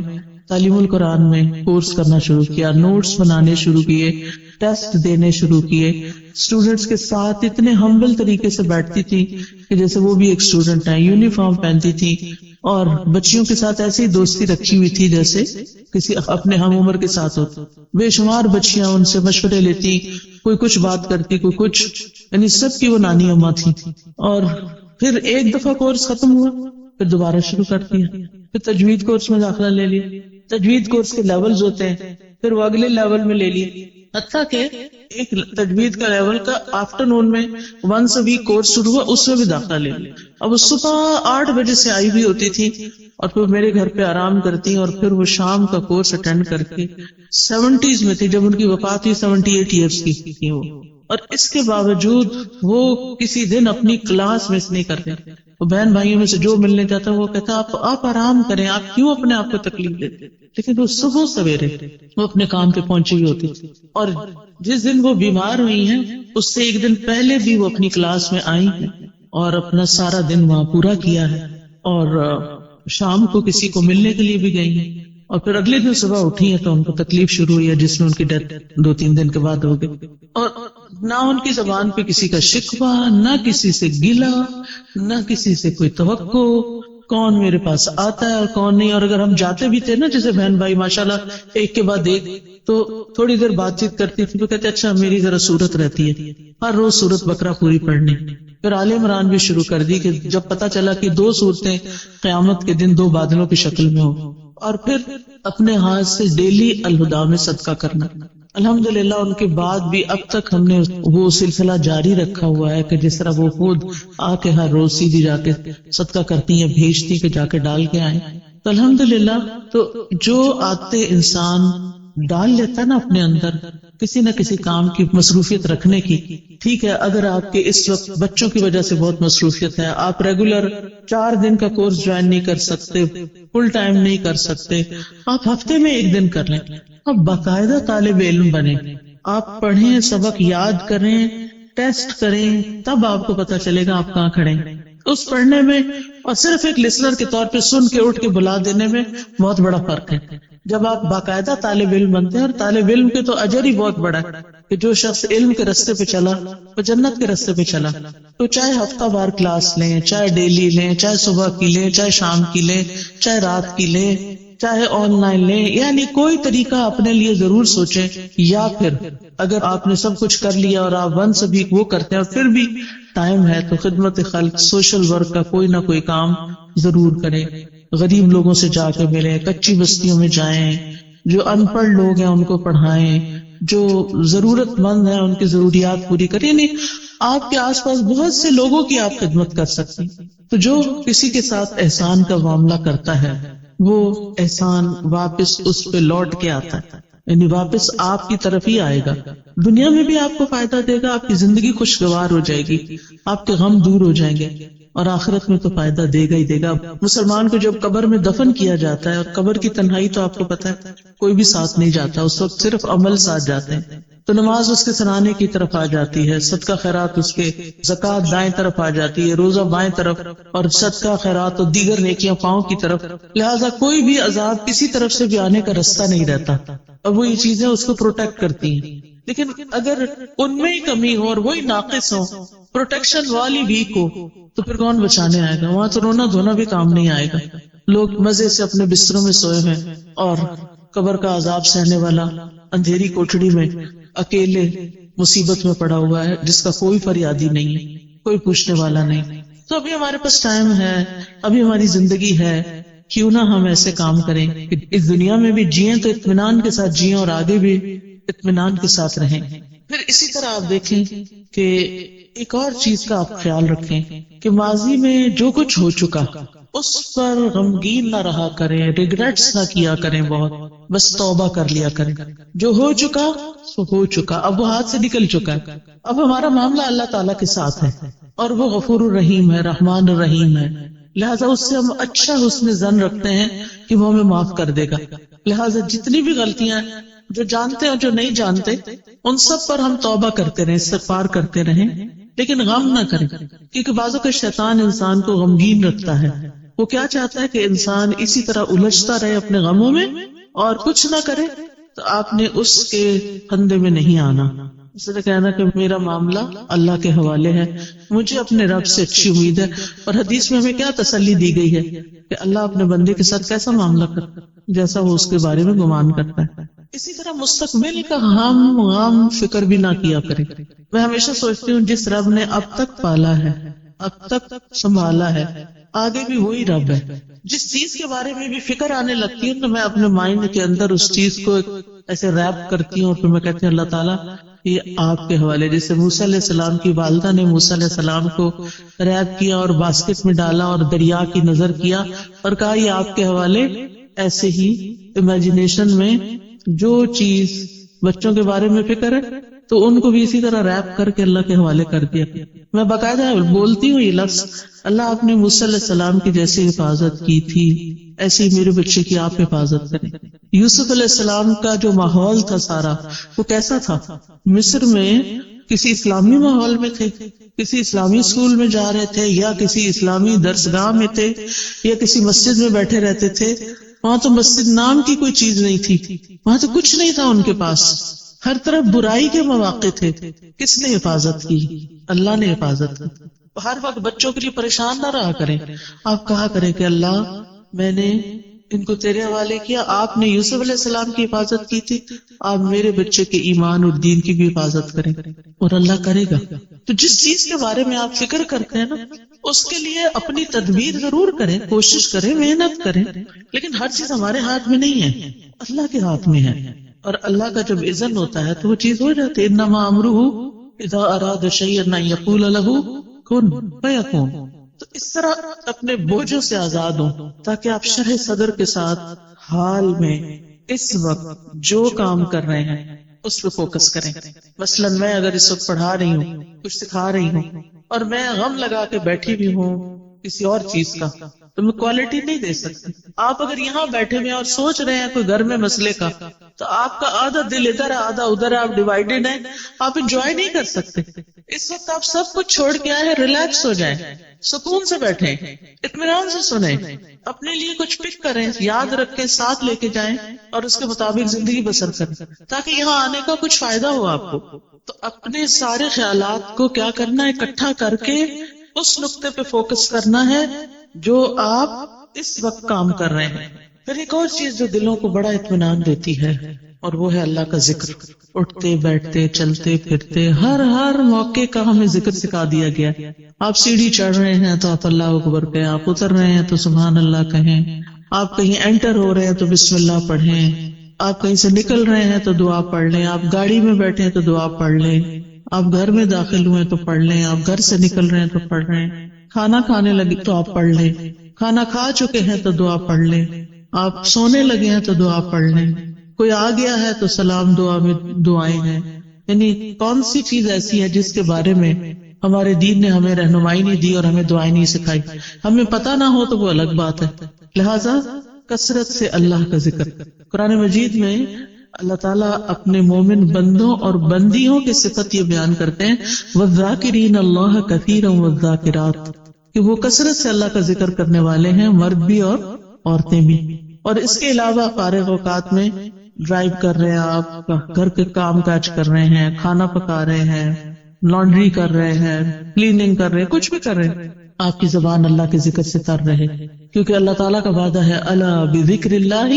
تعلیم القرآن میں کورس کرنا شروع کیا، نوٹس بنانے شروع کیے، ٹیسٹ دینے شروع کیے. اسٹوڈنٹس کے ساتھ اتنے ہمبل طریقے سے بیٹھتی تھی کہ جیسے وہ بھی ایک اسٹوڈنٹ ہیں، یونیفارم پہنتی تھی اور بچیوں کے ساتھ ایسی ہی دوستی رکھی ہوئی تھی جیسے کسی اپنے ہم عمر کے ساتھ ہوتی. بے شمار بچیاں ان سے مشورے لیتی، کوئی کچھ بات کرتی، کوئی کچھ، یعنی سب کی وہ نانی اماں تھی. اور پھر ایک دفعہ کورس ختم ہوا، پھر دوبارہ شروع کر دیا، پھر تجوید کورس میں داخلہ لے لیا. تجوید کورس کے لیولز ہوتے ہیں، پھر وہ اگلے لیول میں لے لیے، حتیٰ کہ ایک تجوید کا لیول کا آفٹر نون میں ونس اے ویک کورس شروع ہوا، اس میں بھی داخلہ لے لیا. اب وہ صبح 8 بجے سے آئی ہوئی ہوتی تھی اور پھر میرے گھر پہ آرام کرتی، اور پھر وہ شام کا کورس اٹینڈ کر کے 70s میں تھی جب ان کی وفات ہوئی، 78 ایئرس کی تھی وہ. اور اس کے باوجود وہ کسی دن اپنی کلاس مس نہیں کرتے. وہ بہن بھائیوں میں سے جو ملنے جاتا وہ کہتا آپ آرام کریں، آپ کیوں اپنے آپ کو تکلیف دیتے. لیکن وہ صبح سویرے وہ اپنے کام پہ پہنچی ہوئی ہوتی تھی. اور جس دن وہ بیمار ہوئی ہیں اس سے ایک دن پہلے بھی وہ اپنی کلاس میں آئی ہیں اور اپنا سارا دن وہاں پورا کیا ہے، اور شام کو کسی کو ملنے کے لیے بھی گئی ہیں. اور پھر اگلے دن صبح اٹھی ہیں تو ان کو تکلیف شروع ہوئی ہے جس میں ان کی ڈیتھ 2-3 دن کے بعد ہو گئی. اور نہ ان کی زبان پہ کسی کا شکوہ، نہ کسی سے گلہ، نہ کسی سے کوئی توقع، کون میرے پاس آتا ہے اور کون نہیں. اور اگر ہم جاتے بھی تھے نا جیسے بہن بھائی ماشاءاللہ ایک کے بعد ایک، تو تھوڑی دیر بات چیت کرتی تھی تو کہتے اچھا میری ذرا سورت رہتی ہے، ہر روز سورت بقرہ پوری پڑھنی. پھر آل عمران بھی شروع کر دی کہ جب پتہ چلا کہ 2 صورتیں قیامت کے دن 2 بادلوں کی شکل میں ہو. اور پھر اپنے ہاتھ سے ڈیلی الہدیٰ میں صدقہ کرنا. الحمدللہ ان کے بعد بھی اب تک ہم نے وہ سلسلہ جاری رکھا ہوا ہے کہ جس طرح وہ خود آ کے ہر روز سیدھی جا کے صدقہ کرتی ہیں، بھیجتی کہ جا کے ڈال کے آئیں. تو الحمدللہ تو جو آتے انسان ڈال لیتا نا اپنے اندر کسی نہ کسی کام کی مصروفیت رکھنے کی. ٹھیک ہے اگر آپ کے اس وقت بچوں کی وجہ سے بہت مصروفیت ہے، آپ ریگولر 4 دن کا کورس جوائن نہیں کر سکتے، فل ٹائم نہیں کر سکتے، آپ ہفتے میں 1 دن کر لیں. آپ باقاعدہ طالب علم بنیں، آپ پڑھیں، سبق یاد کریں، ٹیسٹ کریں، تب آپ کو پتا چلے گا آپ کہاں کھڑے ہیں. اس پڑھنے میں اور صرف ایک لسنر کے طور پہ سن کے اٹھ کے بلا دینے میں بہت بڑا فرق ہے. جب آپ باقاعدہ طالب علم بنتے ہیں، اور طالب علم کے تو اجر ہی بہت بڑا ہے کہ جو شخص علم کے راستے پہ چلا وہ جنت کے راستے پہ چلا. تو چاہے ہفتہ وار کلاس لیں، چاہے ڈیلی لیں، چاہے صبح کی لیں، چاہے شام کی لیں، چاہے رات کی لیں، چاہے آن لائن لیں، یعنی کوئی طریقہ اپنے لیے ضرور سوچیں. یا پھر اگر آپ نے سب کچھ کر لیا اور آپ ونس اے ویک وہ کرتے ہیں اور پھر بھی ٹائم ہے تو خدمت خلق، سوشل ورک کا کوئی نہ کوئی کام ضرور کریں. غریب لوگوں سے جا کے ملیں، کچی بستیوں میں جائیں، جو ان پڑھ لوگ ہیں ان کو پڑھائیں، جو ضرورت مند ہیں ان کی ضروریات پوری کریں. یعنی آپ کے آس پاس بہت سے لوگوں کی آپ خدمت کر سکتے ہیں. تو جو کسی کے ساتھ احسان کا معاملہ کرتا ہے وہ احسان واپس اس پہ لوٹ کے آتا ہے، یعنی واپس آپ کی طرف ہی آئے گا. دنیا میں بھی آپ کو فائدہ دے گا، آپ کی زندگی خوشگوار ہو جائے گی، آپ کے غم دور ہو جائیں گے، اور آخرت میں تو فائدہ دے گا ہی دے گا. مسلمان کو جب قبر میں دفن کیا جاتا ہے، اور قبر کی تنہائی تو آپ کو پتہ ہے کوئی بھی ساتھ نہیں جاتا، اس وقت صرف عمل ساتھ جاتے ہیں. تو نماز اس کے سرانے کی طرف آ جاتی ہے، صدقہ خیرات اس کے، زکوٰۃ دائیں طرف آ جاتی ہے، روزہ بائیں طرف، اور صدقہ خیرات اور دیگر نیکیاں پاؤں کی طرف. لہٰذا کوئی بھی عذاب کسی طرف سے بھی آنے کا رستہ نہیں رہتا، اور وہ یہ چیزیں اس کو پروٹیکٹ کرتی ہیں. لیکن اگر ان میں ہی کمی ہو اور وہی ناقص ہو، پروٹیکشن والی ویک ہو، تو پھر کون بچانے آئے گا؟ وہاں تو رونا دھونا بھی کام نہیں آئے گا. لوگ مزے سے اپنے بستروں میں سوئے ہیں، اور قبر کا عذاب سہنے والا اندھیری کوٹڑی میں اکیلے مصیبت میں پڑا ہوا ہے جس کا کوئی فریادی نہیں ہے، کوئی پوچھنے والا نہیں. تو ابھی ہمارے پاس ٹائم ہے، ابھی ہماری زندگی ہے، کیوں نہ ہم ایسے کام کریں کہ اس دنیا میں بھی جئیں تو اطمینان کے ساتھ جئیں اور آگے بھی اطمینان کے ساتھ رہیں. پھر اسی طرح آپ دیکھیں کہ ایک اور چیز کا آپ خیال رکھیں کہ ماضی میں جو کچھ ہو چکا اس پر غمگین نہ رہا کریں، ریگریٹس نہ کیا کریں بہت، بس توبہ کر لیا کریں. جو ہو چکا سو ہو چکا، اب وہ ہاتھ سے نکل چکا ہے. اب ہمارا معاملہ اللہ تعالیٰ کے ساتھ ہے، اور وہ غفور الرحیم ہے، رحمان الرحیم ہے. لہٰذا اس سے ہم اچھا حسن ظن رکھتے ہیں کہ وہ ہمیں معاف کر دے گا. لہٰذا جتنی بھی غلطیاں جو جانتے اور جو نہیں جانتے، ان سب پر ہم توبہ کرتے رہیں، استغفار کرتے رہیں، لیکن غم نہ کریں، کیونکہ بعضوں کا شیطان انسان کو غمگین رکھتا ہے. وہ کیا چاہتا ہے کہ انسان اسی طرح الجھتا رہے اپنے غموں میں اور کچھ نہ کرے. تو آپ نے اس کے پھندے میں نہیں آنا. اس نے کہنا کہ میرا معاملہ اللہ کے حوالے ہے، مجھے اپنے رب سے اچھی امید ہے. اور حدیث میں ہمیں کیا تسلی دی گئی ہے کہ اللہ اپنے بندے کے ساتھ کیسا معاملہ کرتا ہے، جیسا وہ اس کے بارے میں گمان کرتا ہے. اسی طرح مستقبل کا ہم غم فکر بھی نہ کیا کرے. میں ہمیشہ سوچتی ہوں جس رب نے اب تک پالا ہے، اب تک سنبھالا ہے، آگے بھی وہی رب ہے. جس چیز کے بارے میں بھی فکر آنے لگتی ہے تو میں اپنے مائنڈ کے اندر اس چیز کو ایسے ریپ کرتی ہوں، اور پھر میں کہتی ہوں اللہ تعالیٰ یہ آپ کے حوالے. جیسے موسیٰ علیہ السلام کی والدہ نے موسیٰ علیہ السلام کو ریپ کیا اور باسکٹ میں ڈالا اور دریا کی نظر کیا اور کہا یہ آپ کے حوالے. ایسے ہی امیجنیشن میں جو چیز بچوں کے بارے میں فکر ہے تو ان کو بھی اسی طرح ریپ کر کے اللہ کے حوالے کر دیا. میں باقاعدہ بولتی ہوں یہ لفظ، اللہ آپ نے موسیٰ علیہ السلام کی جیسی حفاظت کی تھی ایسی میرے بچے کی آپ حفاظت کریں. یوسف علیہ السلام کا جو ماحول تھا سارا وہ کیسا تھا؟ مصر میں کسی اسلامی ماحول میں تھے، کسی اسلامی اسکول میں جا رہے تھے، یا کسی اسلامی درسگاہ میں تھے، یا کسی مسجد میں بیٹھے رہتے تھے. وہاں تو مسجد نام کی کوئی چیز نہیں تھی، وہاں تو کچھ نہیں تھا ان کے پاس، ہر طرف برائی کے مواقع تھے. کس نے حفاظت کی؟ اللہ نے حفاظت کی. ہر وقت بچوں کے لیے پریشان نہ رہا کریں. آپ کہا کریں کہ اللہ میں نے ان کو تیرے حوالے کیا، آپ نے یوسف علیہ السلام کی حفاظت کی تھی، آپ میرے بچے کے ایمان اور دین کی بھی حفاظت کریں، اور اللہ کرے گا. تو جس چیز کے بارے میں آپ فکر کرتے ہیں نا اس کے لیے اپنی تدبیر ضرور کریں، کوشش کریں، محنت کریں، لیکن ہر چیز ہمارے ہاتھ میں نہیں ہے، اللہ کے ہاتھ میں ہے. اور اللہ کا جب اذن ہوتا ہے تو وہ چیز ہو جاتی ہے. انما امرہ اذا اراد شیئا ان یقول له کن فیکون. تو اس طرح اپنے بوجھوں سے آزاد ہوں تاکہ آپ شرح صدر کے ساتھ حال میں اس وقت جو کام کر رہے ہیں اس پہ فوکس کریں. مثلا میں اگر اس وقت پڑھا رہی ہوں، کچھ سکھا رہی ہوں، اور میں غم لگا کے بیٹھی بھی ہوں کسی اور چیز کا، تو میں کوالٹی نہیں دے سکتی. آپ اگر یہاں بیٹھے ہوئے اور سوچ رہے ہیں کوئی گھر میں مسئلے کا، تو آپ کا آدھا دل ادھر ہے آدھا ادھر ہے، آپ ڈیوائیڈڈ ہیں، آپ انجوائے نہیں کر سکتے. اس وقت آپ سب کچھ چھوڑ کے آئے ہیں، ریلیکس ہو جائیں، سکون سے بیٹھیں، اطمینان سے سنیں، اپنے لیے کچھ پک کریں، یاد رکھیں، ساتھ لے کے جائیں اور اس کے مطابق زندگی بسر کریں تاکہ یہاں آنے کا کچھ فائدہ ہو آپ کو. تو اپنے سارے خیالات کو کیا کرنا ہے، اکٹھا کر کے اس نقطے پہ فوکس کرنا ہے جو آپ اس وقت کام کر رہے ہیں. پھر ایک اور چیز جو دلوں کو بڑا اطمینان دیتی ہے اور وہ ہے اللہ کا ذکر. اٹھتے بیٹھتے چلتے پھرتے ہر موقع کا ہمیں ذکر سکھا دیا گیا. آپ سیڑھی چڑھ رہے ہیں تو آپ اللہ اکبر کہیں، آپ اتر رہے ہیں تو سبحان اللہ کہیں، آپ کہیں انٹر ہو رہے ہیں تو بسم اللہ پڑھیں، آپ کہیں سے نکل رہے ہیں تو دعا پڑھ لیں، آپ گاڑی میں بیٹھے ہیں تو دعا پڑھ لیں، آپ گھر میں داخل ہوئے تو پڑھ لیں، آپ گھر سے نکل رہے ہیں تو پڑھ رہے ہیں، کھانا کھانے لگے تو آپ پڑھ لیں، کھانا کھا چکے ہیں تو دعا پڑھ لیں، آپ سونے لگے ہیں تو دعا پڑھ لیں، کوئی آ گیا ہے تو سلام دعا میں دعائیں ہیں. یعنی کون سی چیز ایسی ہے جس کے بارے میں ہمارے دین نے ہمیں رہنمائی نہیں دی اور ہمیں دعائیں نہیں سکھائی؟ ہمیں پتہ نہ ہو تو وہ الگ بات ہے. لہٰذا کثرت سے اللہ کا ذکر. قرآن مجید میں اللہ تعالیٰ اپنے مومن بندوں اور بندیوں کی صفت یہ بیان کرتے ہیں وَالذَّاكِرِينَ اللَّهَ كَثِيرًا وَالذَّاكِرَاتِ، کہ وہ کثرت سے اللہ کا ذکر کرنے والے ہیں، مرد بھی اور عورتیں بھی. اور اس کے علاوہ فارغ اوقات میں ڈرائیو کر رہے ہیں، آپ گھر کے کام کاج کر رہے ہیں، کھانا پکا رہے ہیں، لانڈری کر رہے ہیں، کلیننگ کر رہے ہیں، کچھ بھی کر رہے ہیں، آپ کی زبان اللہ کے ذکر سے تر رہے، کیونکہ اللہ تعالیٰ کا وعدہ ہے الا بذکر اللہ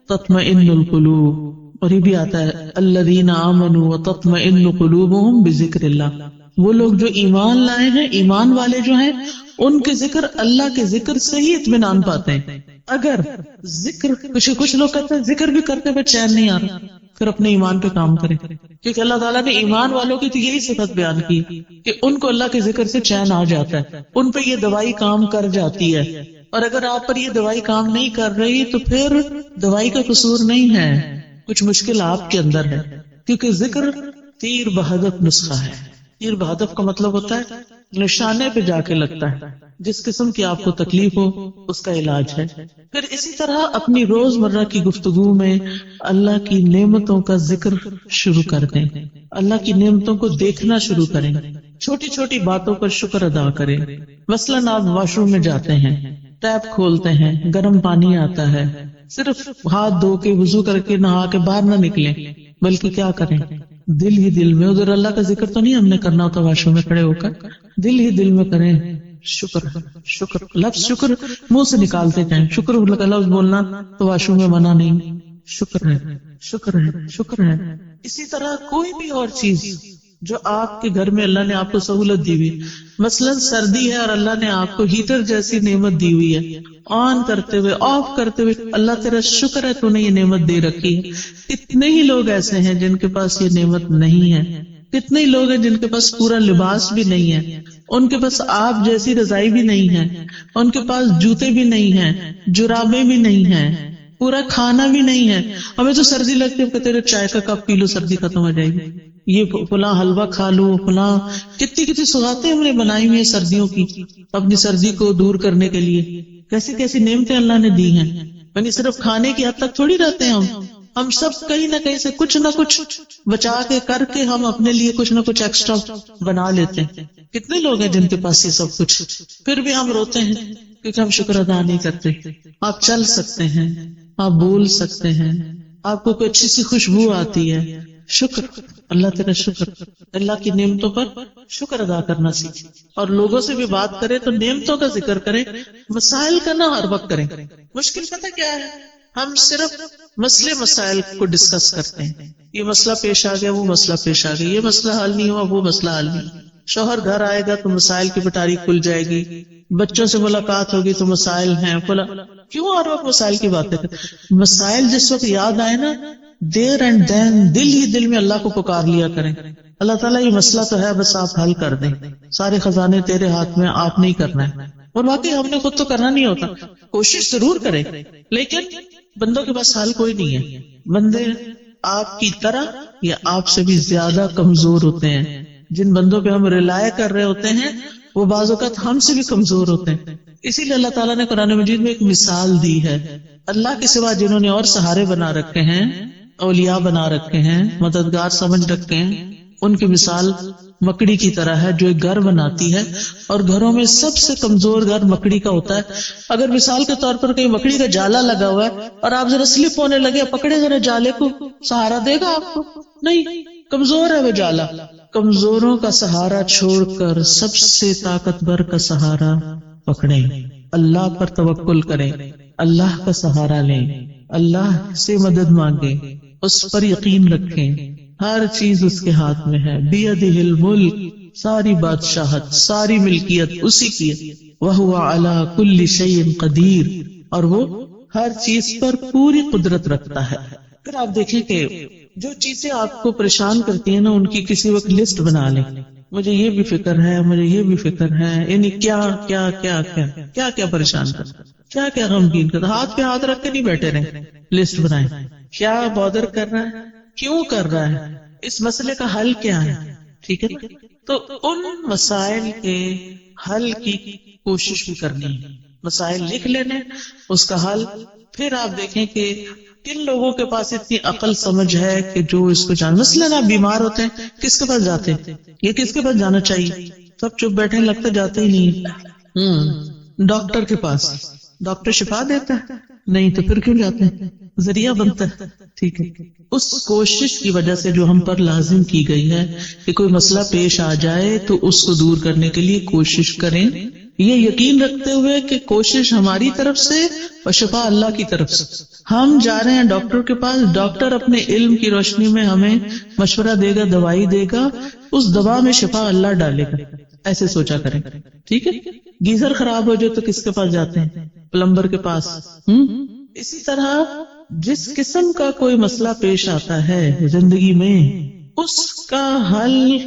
تطمئن القلوب. اور یہ بھی آتا ہے الذین آمنوا وتطمئن قلوبهم بذکر اللہ. وہ لوگ جو ایمان لائے ہیں، ایمان والے جو ہیں، ان کے ذکر اللہ کے ذکر سے ہی اطمینان پاتے ہیں. اگر ذکر کچھ لوگ کہتے ہیں ذکر بھی کرتے ہوئے چین نہیں آ رہا، پھر اپنے ایمان پہ کام کریں، کیونکہ اللہ تعالیٰ نے ایمان والوں کی تو یہی صفت بیان کی کہ ان کو اللہ کے ذکر سے چین آ جاتا ہے، ان پہ یہ دوائی کام کر جاتی ہے. اور اگر آپ پر یہ دوائی کام نہیں کر رہی تو پھر دوائی کا قصور نہیں ہے، کچھ مشکل آپ کے اندر ہے، کیونکہ ذکر تیر بہدف نسخہ ہے۔ تیر بہدف کا مطلب ہوتا ہے نشانے پہ جا کے لگتا ہے، جس قسم کی آپ کو تکلیف ہو اس کا علاج ہے۔ پھر اسی طرح اپنی روز مرہ کی گفتگو میں اللہ کی نعمتوں کا ذکر شروع کر دیں، اللہ کی نعمتوں کو دیکھنا شروع کریں، چھوٹی چھوٹی باتوں پر شکر ادا کریں۔ مثلاً آپ واش روم میں جاتے ہیں، ٹیپ کھولتے ہیں، گرم پانی آتا ہے، صرف ہاتھ دھو کے وضو کر کے نہا کے باہر نہ نکلیں، بلکہ کیا کریں، دل ہی دل میں، ادھر اللہ کا ذکر تو نہیں ہم نے کرنا ہوتا واش روم میں کھڑے ہو کر، دل ہی دل میں کریں شکر شکر، لفظ شکر منہ سے نکالتے جائیں، شکر کا لفظ بولنا تو واش روم میں منع نہیں، شکر ہے شکر ہے شکر ہے۔ اسی طرح کوئی بھی اور چیز جو آپ کے گھر میں اللہ نے آپ کو سہولت دی ہوئی، مثلاً سردی ہے اور اللہ نے آپ کو ہیٹر جیسی نعمت دی ہوئی ہے، آن کرتے ہوئے آف کرتے ہوئے اللہ تیرا شکر ہے تو نے یہ نعمت دے رکھی ہے۔ کتنے ہی لوگ ایسے ہیں جن کے پاس یہ نعمت نہیں ہے، کتنے ہی لوگ ہیں جن کے پاس پورا لباس بھی نہیں ہے، ان کے پاس آپ جیسی رضائی بھی نہیں ہے، ان کے پاس جوتے بھی نہیں ہیں، جرابیں بھی نہیں ہیں، پورا کھانا بھی نہیں ہے۔ ہمیں تو سردی لگتی ہے کہ تیرے چائے کا کپ پی لو سردی ختم ہو جائے گی، یہ فلاں حلوہ کھا لو، فلاں کتنی سوغاتیں ہم نے بنائی ہوئی ہیں سردیوں کی اپنی سردی کو دور کرنے کے لیے، کیسی کیسی نعمتیں اللہ نے دی ہیں۔ یعنی صرف کھانے کی حد تک تھوڑی رہتے ہیں ہم سب کہیں نہ کہیں سے کچھ نہ کچھ بچا کے کر کے ہم اپنے لیے کچھ نہ کچھ ایکسٹرا بنا لیتے ہیں۔ کتنے لوگ ہیں جن کے پاس یہ سب کچھ، پھر بھی ہم روتے ہیں کیونکہ ہم شکر ادا نہیں کرتے۔ آپ چل سکتے ہیں، آپ بول سکتے ہیں، آپ کو کوئی اچھی سی خوشبو آتی ہے، شکر، اللہ تیرا شکر۔ اللہ کی نعمتوں پر شکر ادا کرنا سیکھیں، اور لوگوں سے بھی بات کریں تو نعمتوں کا ذکر کریں، مسائل کا نہ ہر وقت کریں۔ مشکل پتہ کیا ہے، ہم صرف مسئلے مسائل کو ڈسکس کرتے ہیں، یہ مسئلہ پیش آ گیا، وہ مسئلہ پیش آ گیا، یہ مسئلہ حل نہیں ہوا، وہ مسئلہ حل نہیں۔ شوہر گھر آئے گا تو مسائل کی پٹاری کھل جائے گی، بچوں سے ملاقات ہوگی تو مسائل ہیں، کیوں ہر وقت مسائل کی باتیں کریں؟ مسائل جس وقت یاد آئے نا، دیر اینڈ دین دل ہی دل میں اللہ کو پکار لیا کریں، اللہ تعالیٰ یہ مسئلہ تو ہے، بس آپ حل کر دیں، سارے خزانے تیرے ہاتھ میں، آپ نہیں کرنا ہے۔ اور واقعی ہم نے خود تو کرنا نہیں ہوتا، کوشش ضرور کریں، لیکن بندوں کے پاس حل کوئی نہیں ہے۔ بندے آپ کی طرح یا آپ سے بھی زیادہ کمزور ہوتے ہیں، جن بندوں پہ ہم ریلائے کر رہے ہوتے ہیں وہ بعض اوقات ہم سے بھی کمزور ہوتے ہیں۔ اسی لیے اللہ تعالیٰ نے قرآن مجید میں ایک مثال دی ہے، اللہ کے سوا جنہوں نے اور سہارے بنا رکھے ہیں، اولیاء بنا رکھے ہیں، مددگار سمجھ رکھے ہیں، ان کی مثال مکڑی کی طرح ہے جو ایک گھر بناتی ہے، اور گھروں میں سب سے کمزور گھر مکڑی کا ہوتا ہے۔ اگر مثال کے طور پر کہیں مکڑی کا جالا لگا ہوا ہے اور آپ ذرا سلپ ہونے لگے، پکڑے ذرا جالے کو، سہارا دے گا آپ کو؟ نہیں، کمزور ہے وہ جالا۔ کمزوروں کا سہارا چھوڑ کر سب سے طاقتور کا سہارا پکڑیں، اللہ پر توکل کریں، اللہ کا سہارا لیں، اللہ سے مدد مانگیں، اس پر یقین رکھیں، ہر چیز اس کے ہاتھ میں ہے، بیدہ الملک، ساری بادشاہت، ساری ملکیت اسی کی ہے، وہو علی کل شیء قدیر، اور وہ ہر چیز پر پوری قدرت رکھتا ہے۔ پھر آپ دیکھیں کہ جو چیزیں آپ کو پریشان کرتی ہیں نا، ان کی کسی وقت لسٹ بنا لیں، مجھے یہ بھی فکر ہے، مجھے یہ بھی فکر ہے، یعنی کیا کیا کیا کیا کیا کیا پریشان کرتا، کیا کیا غمگین کرتا، ہاتھ پہ ہاتھ رکھ کے نہیں بیٹھے رہیں، لسٹ بنائیں، کیا بادر کر رہا ہے، کیوں کر رہا ہے، اس مسئلے کا حل کیا ہے، ٹھیک ہے نا؟ تو ان مسائل کے حل کی کوشش بھی کرنی ہے، مسائل لکھ لینے، اس کا حل۔ پھر آپ دیکھیں کہ کن لوگوں کے پاس اتنی عقل سمجھ ہے کہ جو اس کو جان، مثلاً آپ بیمار ہوتے ہیں، کس کے پاس جاتے ہیں؟ یہ کس کے پاس جانا چاہیے؟ سب چپ بیٹھے، لگتا جاتے ہی نہیں، ڈاکٹر کے پاس۔ ڈاکٹر شفا دیتا ہے؟ نہیں، تو پھر کیوں جاتے ہیں؟ ذریعہ بنتا ہے، ٹھیک ہے۔ اس کوشش کی وجہ سے جو ہم پر لازم کی گئی ہے کہ کوئی مسئلہ پیش آ جائے تو اس کو دور کرنے کے لیے کوشش کریں، یہ یقین رکھتے ہوئے کہ کوشش ہماری طرف سے اور شفا اللہ کی طرف سے۔ ہم جا رہے ہیں ڈاکٹر کے پاس، ڈاکٹر اپنے علم کی روشنی میں ہمیں مشورہ دے گا، دوائی دے گا، اس دوا میں شفا اللہ ڈالے گا، ایسے سوچا کریں، ٹھیک ہے۔ گیزر خراب ہو جائے تو کس کے پاس جاتے ہیں؟ پلمبر کے پاس۔ اسی طرح جس قسم کا کوئی مسئلہ پیش آتا ہے زندگی میں، اس کا حل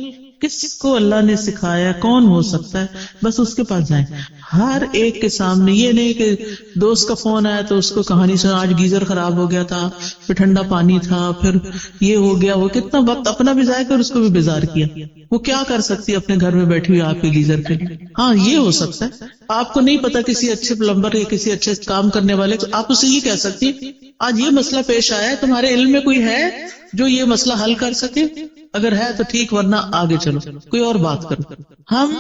کس کو اللہ نے سکھایا، کون ہو سکتا ہے، بس اس کے پاس جائیں. ہر ایک کے سامنے. یہ نہیں کہ دوست کا فون آیا تو اس کو کہانی سنا، آج گیزر خراب ہو گیا تھا، پھر ٹھنڈا پانی تھا، پھر یہ ہو گیا. وہ کتنا وقت اپنا بھی ضائع کر اس کو بھی بیزار کیا. وہ کیا کر سکتی ہے اپنے گھر میں بیٹھی ہوئی آپ کے گیزر کے لیے؟ ہاں یہ ہو سکتا ہے. آپ کو نہیں پتا کسی اچھے پلمبر یا کسی اچھے کام کرنے والے کو، آپ اسے یہ کہہ سکتی آج یہ مسئلہ پیش آیا ہے، تمہارے علم میں کوئی ہے جو یہ مسئلہ حل کر سکے؟ اگر ہے تو ٹھیک، ورنہ آگے چلو کوئی اور بات کرو. ہم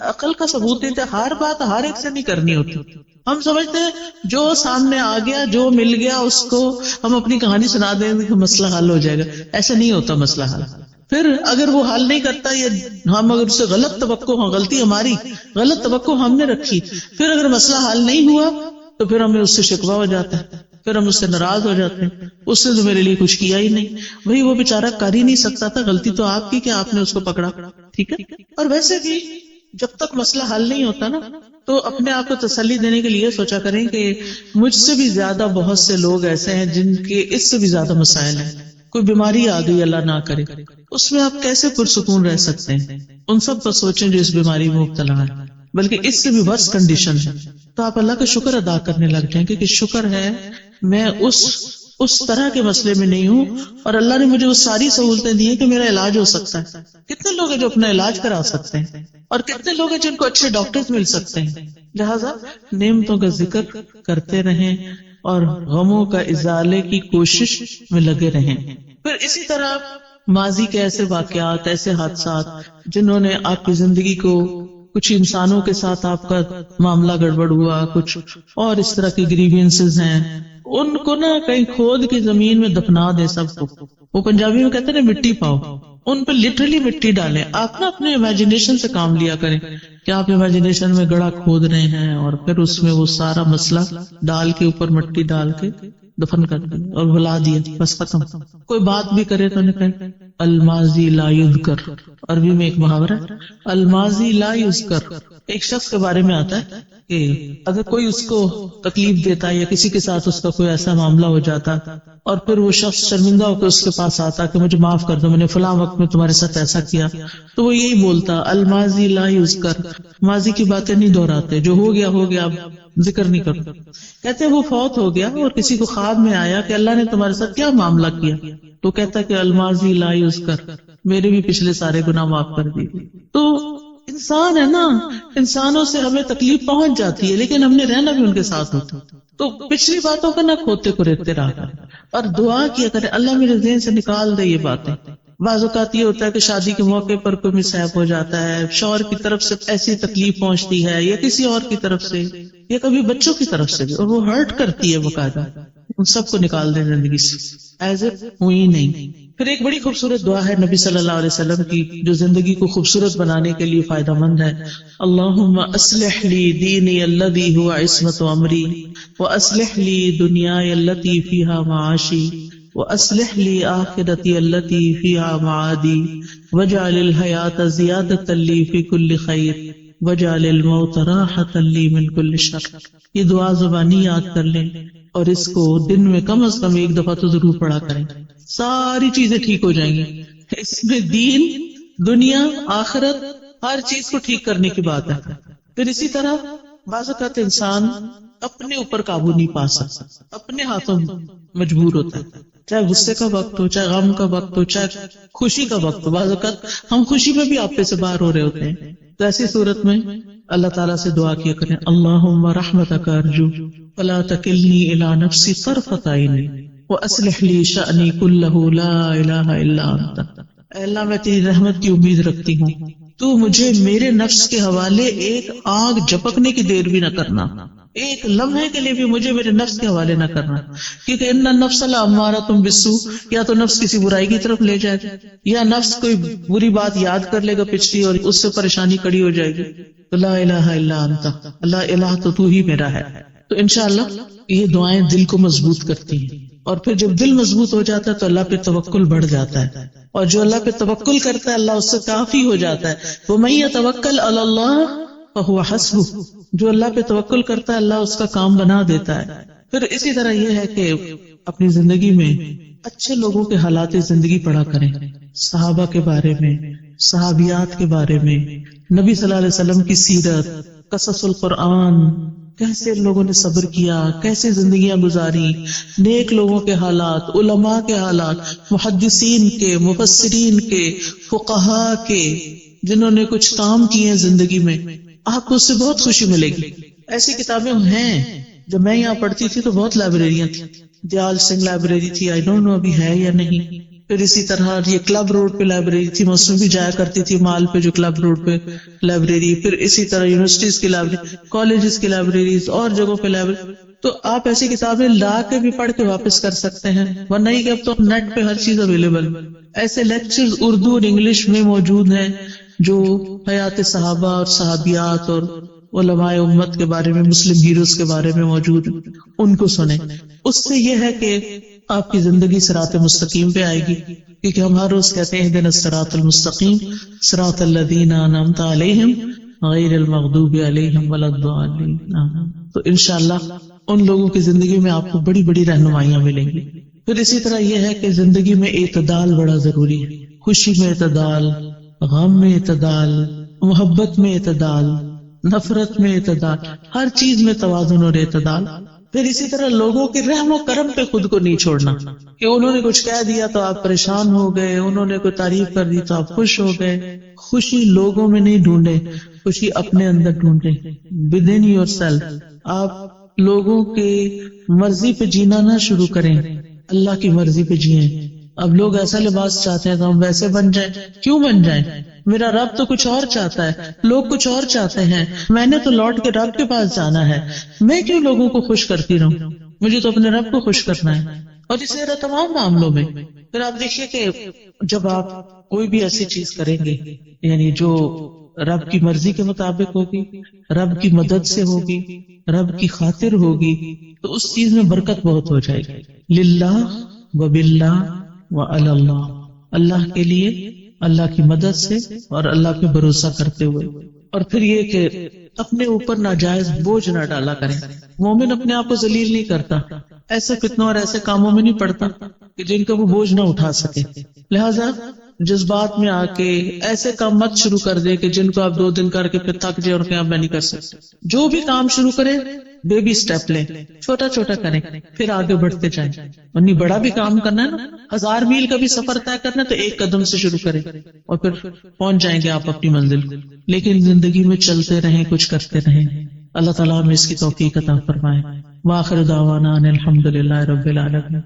عقل کا ثبوت دیتے، ہر بات ہر ایک سے نہیں کرنی ہوتی. ہم سمجھتے ہیں جو سامنے آ گیا، جو مل گیا، اس کو ہم اپنی کہانی سنا دیں گے کہ مسئلہ حل ہو جائے گا. ایسا نہیں ہوتا مسئلہ حل. پھر اگر وہ حل نہیں کرتا یا ہم اگر اسے غلط توقع، غلطی ہماری، غلط توقع ہم نے رکھی، پھر اگر مسئلہ حل نہیں ہوا تو پھر ہمیں اس سے شکوہ ہو جاتا ہے، پھر ہم اس سے ناراض ہو جاتے ہیں. اس نے تو میرے لیے کچھ کیا ہی نہیں. بھئی وہ بیچارہ کر ہی نہیں سکتا تھا، غلطی تو آپ کی کہ آپ نے اس کو پکڑا. ٹھیک ہے. اور ویسے بھی جب تک مسئلہ حل نہیں ہوتا نا، تو اپنے آپ کو تسلی دینے کے لیے سوچا کریں کہ مجھ سے بھی زیادہ بہت سے لوگ ایسے ہیں جن کے اس سے بھی زیادہ مسائل ہیں. کوئی بیماری آ گئی، اللہ نہ کرے، اس میں آپ کیسے پرسکون رہ سکتے ہیں؟ ان سب پر سوچیں جو اس بیماری میں مبتلا ہے، بلکہ اس سے بھی ورس کنڈیشن ہے. تو آپ اللہ کا شکر ادا کرنے لگ جائیں کہ شکر ہے میں اس طرح کے مسئلے میں نہیں ہوں، اور اللہ نے مجھے وہ ساری سہولتیں دی ہیں کہ میرا علاج ہو سکتا ہے. کتنے لوگ ہیں جو اپنا علاج کرا سکتے ہیں، اور کتنے لوگ ہیں جن کو اچھے ڈاکٹرز مل سکتے ہیں. لہذا نعمتوں کا ذکر کرتے رہیں اور غموں کا ازالے کی کوشش میں لگے رہیں. پھر اسی طرح ماضی کے ایسے واقعات، ایسے حادثات جنہوں نے آپ کی زندگی کو، کچھ انسانوں کے ساتھ آپ کا معاملہ گڑبڑ ہوا، کچھ اور اس طرح کی گریوینسز ہیں، ان کو نا کہیں کھود کی زمین میں دفنا دیں سب کو. وہ پنجابی میں کہتے ہیں مٹی پاؤ، ان پہ لٹرلی مٹی ڈالیں. آپ نا اپنے امیجنیشن سے کام لیا کریں کہ آپ امیجنیشن میں گڑھا کھود رہے ہیں، اور پھر اس میں وہ سارا مسئلہ ڈال کے، اوپر مٹی ڈال کے دفن کر دیا اور بھلا دیا، بس ختم. کوئی بات بھی کرے تو نہیں کہیں الماضی لا یذکر. عربی میں ایک محاورہ ہے الماضی لا یذکر. ایک شخص کے بارے میں آتا ہے کہ اگر کوئی اس کو تکلیف دیتا یا کسی کے ساتھ اس کا کوئی ایسا معاملہ ہو جاتا، اور پھر وہ شخص شرمندہ ہو کے اس کے پاس آتا کہ مجھے معاف کر دو، میں نے فلاں وقت میں تمہارے ساتھ ایسا کیا، تو وہ یہی بولتا الماضی لا یذکر. ماضی کی باتیں نہیں دہراتے، جو ہو گیا ہو گیا، اب ذکر نہیں کرو. کہتے وہ فوت ہو گیا اور کسی کو خواب میں آیا کہ اللہ نے تمہارے ساتھ کیا معاملہ کیا، تو کہتا کہ الماضی لا یذکر، میرے بھی پچھلے سارے گناہ معاف کر دیے. تو انسان ہے نا، انسانوں سے ہمیں تکلیف پہنچ جاتی ہے، لیکن ہم نے رہنا بھی ان کے ساتھ ہوتا. تو پچھلی باتوں کا نہ کھوتے کو ریتے رہا اور دعا کیا کرے اللہ میرے ذہن سے نکال دے یہ باتیں. بعض اوقات یہ ہوتا ہے کہ شادی کے موقع پر کوئی مسہپ ہو جاتا ہے، شوہر کی طرف سے ایسی تکلیف پہنچتی ہے یا کسی اور کی طرف سے یا کبھی بچوں کی طرف سے بھی، اور وہ ہرٹ کرتی ہے باقاعدہ. ان سب کو نکال دیں زندگی سے ایز اے ہوئی نہیں. پھر ایک بڑی خوبصورت دعا ہے نبی صلی اللہ علیہ وسلم کی جو زندگی کو خوبصورت بنانے کے لیے فائدہ مند ہے. اللہم اصلح لی دینی الذی هو عصمت امری واصلح لی دنیای التي فیہا معاشی واصلح لی آخرتی التي فیہا معادی واجعل الحیاة زیادۃ لی فی کل خیر واجعل الموت راحۃ لی من کل شر. یہ دعا زبانی یاد کر لیں اور اس کو دن میں کم از کم ایک دفعہ تو ضرور پڑھا کریں، ساری چیزیں ٹھیک ہو جائیں گی. اس میں دین، دنیا، آخرت، ہر چیز کو ٹھیک کرنے کی بات ہے. پھر اسی طرح بعض اوقات انسان اپنے اوپر قابو نہیں پا سکتا، اپنے ہاتھوں مجبور ہوتا ہے، چاہے غصے کا وقت ہو، چاہے غم کا وقت ہو، چاہے خوشی کا وقت ہو. بعض اوقات ہم خوشی میں بھی آپے سے باہر ہو رہے ہوتے ہیں. تو ایسی صورت میں اللہ تعالیٰ سے دعا کیا کریں اللہم رحمتک ارجو فلا تکلنی الی نفسی طرفۃ عین واصلح لی شأنی کلہ لا الہ الا انت. اے اللہ میں تیری رحمت کی امید رکھتی ہوں، تو مجھے میرے نفس کے حوالے ایک آگ جھپکنے کی دیر بھی نہ کرنا، ایک لمحے کے لیے بھی مجھے میرے نفس کے حوالے نہ کرنا، کیونکہ ان النفس لامارۃ بالسوء. یا تو نفس کسی برائی کی طرف لے جائے گا، یا نفس کوئی بری بات یاد کر لے گا پچھلی اور اس سے پریشانی کڑی ہو جائے گی. تو لا الہ الا انت، اللہ الہ تو ہی میرا ہے. تو انشاءاللہ یہ دعائیں دل کو مضبوط کرتی ہیں، اور پھر جب دل مضبوط ہو جاتا ہے تو اللہ پہ توکل بڑھ جاتا ہے، اور جو اللہ پہ توکل کرتا ہے اللہ اس سے کافی ہو جاتا ہے. وَمَن يَتَوَكَّلْ عَلَى اللَّهِ فَهُوَ حَسْبُهُ. جو اللہ پہ توکل کرتا ہے اللہ اس کا کام بنا دیتا ہے. پھر اسی طرح یہ ہے کہ اپنی زندگی میں اچھے لوگوں کے حالات زندگی پڑھا کریں، صحابہ کے بارے میں، صحابیات کے بارے میں، نبی صلی اللہ علیہ وسلم کی سیرت، قصص القرآن، کیسے لوگوں نے صبر کیا، کیسے زندگیاں گزاری، نیک لوگوں کے حالات، علماء کے حالات، محدثین کے، مفسرین کے، فقہاء کے، جنہوں نے کچھ کام کیے ہیں زندگی میں، آپ کو اس سے بہت خوشی ملے گی۔ ایسی کتابیں ہیں، جب میں یہاں پڑھتی تھی تو بہت لائبریریاں تھیں، دیال سنگھ لائبریری تھی، آئی ڈونٹ نو ابھی ہے یا نہیں۔ پھر اسی طرح یہ کلب روڈ پہ لائبریری تھی، میں اس میں بھی جایا کرتی تھی، مال پہ جو کلب روڈ پہ لائبریری، پھر اسی طرح یونیورسٹیز کی لائبریری، کالجز کی لائبریریز اور جگہوں پہ لائبریری۔ تو آپ ایسی کتابیں لا کے بھی پڑھ کے واپس کر سکتے ہیں، ورنہ نہیں کہ اب تو نیٹ پہ ہر چیز اویلیبل۔ ایسے لیکچرز اردو اور انگلش میں موجود ہیں جو حیات صحابہ اور صحابیات اور علماء امت کے بارے میں، مسلم ہیروز کے بارے میں موجود ہیں، ان کو سنیں۔ اس سے یہ ہے کہ آپ کی زندگی صراط مستقیم پہ آئے گی، کیونکہ ہم ہر روز کہتے ہیں اہدنا الصراط المستقیم صراط الذین انعمت علیہم غیر المغضوب علیہم ولا الضالین۔ تو انشاءاللہ ان لوگوں کی زندگی میں آپ کو بڑی بڑی رہنمائیاں ملیں گی۔ پھر اسی طرح یہ ہے کہ زندگی میں اعتدال بڑا ضروری ہے، خوشی میں اعتدال، غم میں اعتدال، محبت میں اعتدال، نفرت میں اعتدال، ہر چیز میں توازن اور اعتدال۔ پھر اسی طرح لوگوں کے رحم و کرم پہ خود کو نہیں چھوڑنا، کہ انہوں نے کچھ کہہ دیا تو آپ پریشان ہو گئے، انہوں نے کوئی تعریف کر دی تو آپ خوش ہو گئے۔ خوشی لوگوں میں نہیں ڈھونڈے، خوشی اپنے اندر ڈھونڈے، within yourself۔ آپ لوگوں کے مرضی پہ جینا نہ شروع کریں، اللہ کی مرضی پہ جئیں۔ اب لوگ ایسا لباس چاہتے ہیں تو ہم ویسے بن جائیں، کیوں بن جائیں؟ میرا رب تو کچھ اور چاہتا ہے، لوگ کچھ اور چاہتے ہیں، میں نے تو لوٹ کے رب کے پاس جانا ہے، میں کیوں لوگوں کو خوش کرتی رہوں؟ مجھے تو اپنے رب کو خوش کرنا ہے۔ اور اسی طرح تمام معاملوں میں پھر آپ دیکھیے کہ جب آپ کوئی بھی ایسی چیز کریں گے، یعنی جو رب کی مرضی کے مطابق ہوگی، رب کی مدد سے ہوگی، رب کی خاطر ہوگی، تو اس چیز میں برکت بہت ہو جائے گی۔ للہ و باللہ و علی اللہ، اللہ کے لیے، اللہ کی مدد سے اور اللہ پہ بھروسہ کرتے ہوئے۔ اور پھر یہ کہ اپنے اوپر ناجائز بوجھ نہ ڈالا کریں۔ مومن اپنے آپ کو ذلیل نہیں کرتا، ایسے فتنوں اور ایسے کاموں میں نہیں پڑتا کہ جن کا وہ بوجھ نہ اٹھا سکے۔ لہذا جذبات میں آ کے ایسے کام مت شروع کر دے کہ جن کو آپ 2 دن کر کے پھر تھک جائے اور کہ آپ میں نہیں کر سکتے۔ جو بھی کام شروع کرے بیبی سٹیپ لیں، چھوٹا چھوٹا کریں، پھر آگے بڑھتے جائیں۔ ورنہ بڑا بھی کام کرنا ہے نا، 1000 میل کا بھی سفر طے کرنا ہے تو 1 قدم سے شروع کریں اور پھر پہنچ جائیں گے آپ اپنی منزل کو۔ لیکن زندگی میں چلتے رہیں، کچھ کرتے رہیں۔ اللہ تعالیٰ ہمیں اس کی توفیق عطا فرمائے۔ وآخر دعوانا ان الحمد للہ رب العالمین۔